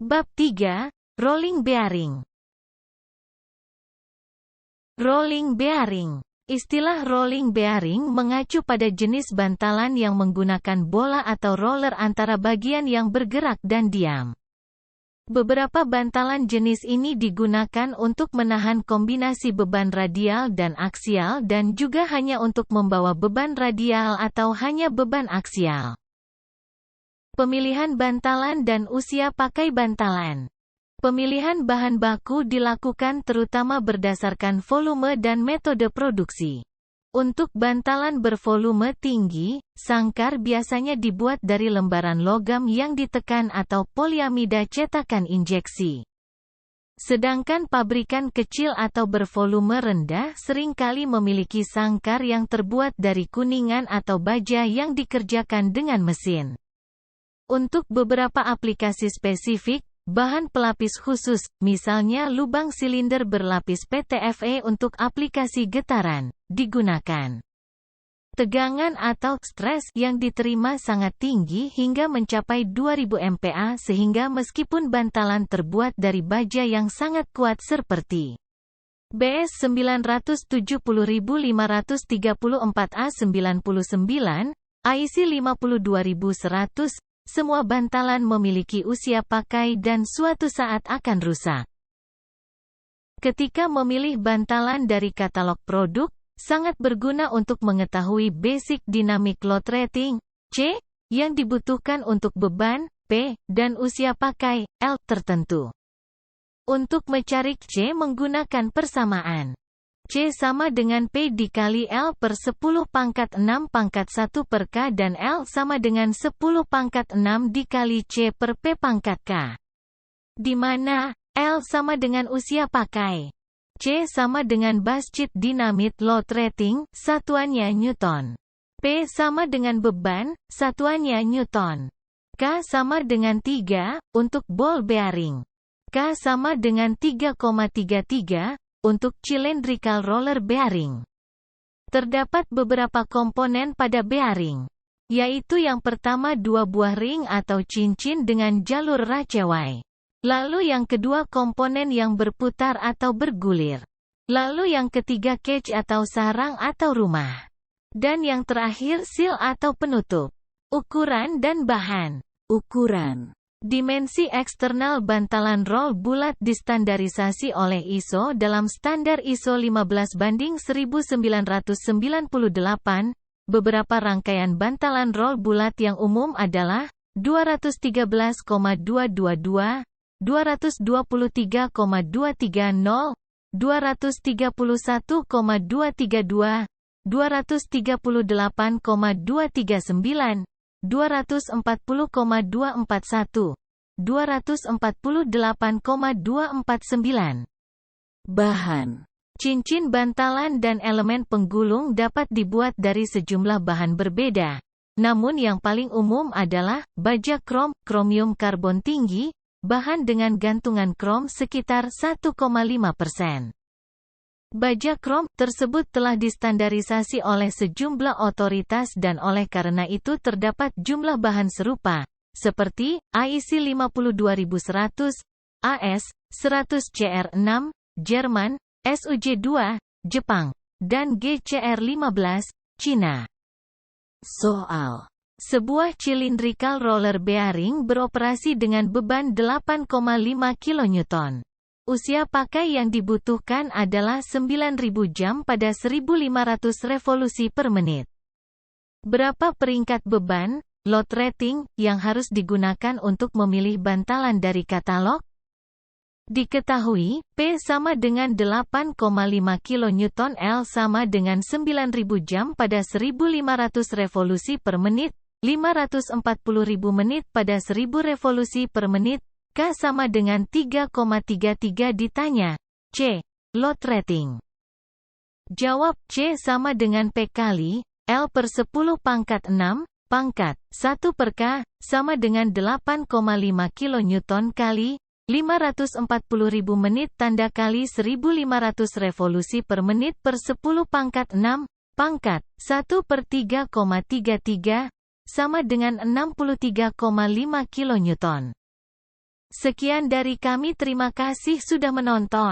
Bab 3. Rolling bearing. Rolling bearing. Istilah rolling bearing mengacu pada jenis bantalan yang menggunakan bola atau roller antara bagian yang bergerak dan diam. Beberapa bantalan jenis ini digunakan untuk menahan kombinasi beban radial dan aksial dan juga hanya untuk membawa beban radial atau hanya beban aksial. Pemilihan bantalan dan usia pakai bantalan. Pemilihan bahan baku dilakukan terutama berdasarkan volume dan metode produksi. Untuk bantalan bervolume tinggi, sangkar biasanya dibuat dari lembaran logam yang ditekan atau poliamida cetakan injeksi. Sedangkan pabrikan kecil atau bervolume rendah seringkali memiliki sangkar yang terbuat dari kuningan atau baja yang dikerjakan dengan mesin. Untuk beberapa aplikasi spesifik, bahan pelapis khusus, misalnya lubang silinder berlapis PTFE untuk aplikasi getaran, digunakan. Tegangan atau stres yang diterima sangat tinggi hingga mencapai 2000 MPa sehingga meskipun bantalan terbuat dari baja yang sangat kuat seperti BS 970534A99, IC 52100, semua bantalan memiliki usia pakai dan suatu saat akan rusak. Ketika memilih bantalan dari katalog produk, sangat berguna untuk mengetahui basic dynamic load rating, C, yang dibutuhkan untuk beban, P, dan usia pakai, L, tertentu. Untuk mencari C menggunakan persamaan. C sama dengan P dikali L per 10⁻⁶ per K dan L sama dengan 10⁻⁶ dikali C per P⁻K. Di mana L sama dengan usia pakai. C sama dengan Basket Dynamic Load Rating, satuannya Newton. P sama dengan beban, satuannya Newton. K sama dengan 3, untuk ball bearing. K sama dengan 3,33, untuk cylindrical roller bearing. Terdapat beberapa komponen pada bearing, yaitu yang pertama dua buah ring atau cincin dengan jalur raceway. Lalu yang kedua komponen yang berputar atau bergulir. Lalu yang ketiga cage atau sarang atau rumah. Dan yang terakhir seal atau penutup. Ukuran dan bahan. Ukuran. Dimensi eksternal bantalan roll bulat distandarisasi oleh ISO dalam standar ISO 15-1998. Beberapa rangkaian bantalan roll bulat yang umum adalah 213,222, 223,230, 231,232, 238,239, 240,241, 248,249. Bahan. Cincin bantalan dan elemen penggulung dapat dibuat dari sejumlah bahan berbeda. Namun yang paling umum adalah baja krom, kromium karbon tinggi, bahan dengan gantungan krom sekitar 1,5%. Baja krom tersebut telah distandarisasi oleh sejumlah otoritas dan oleh karena itu terdapat jumlah bahan serupa, seperti IEC 52100, AS 100 CR6, Jerman, SUJ2, Jepang, dan GCR 15, Cina. Soal. Sebuah cylindrical roller bearing beroperasi dengan beban 8,5 kN. Usia pakai yang dibutuhkan adalah 9.000 jam pada 1.500 revolusi per menit. Berapa peringkat beban, load rating, yang harus digunakan untuk memilih bantalan dari katalog? Diketahui, P sama dengan 8,5 kN, L sama dengan 9.000 jam pada 1.500 revolusi per menit, 540.000 menit pada 1.000 revolusi per menit, K sama dengan 3,33 ditanya, C, load rating. Jawab, C sama dengan P kali, L per 10⁻⁶, pangkat, 1 per K, sama dengan 8,5 kN kali, 540.000 menit tanda kali 1.500 revolusi per menit per 10⁻⁶, pangkat, 1 per 3,33, sama dengan 63,5 kN. Sekian dari kami, terima kasih sudah menonton.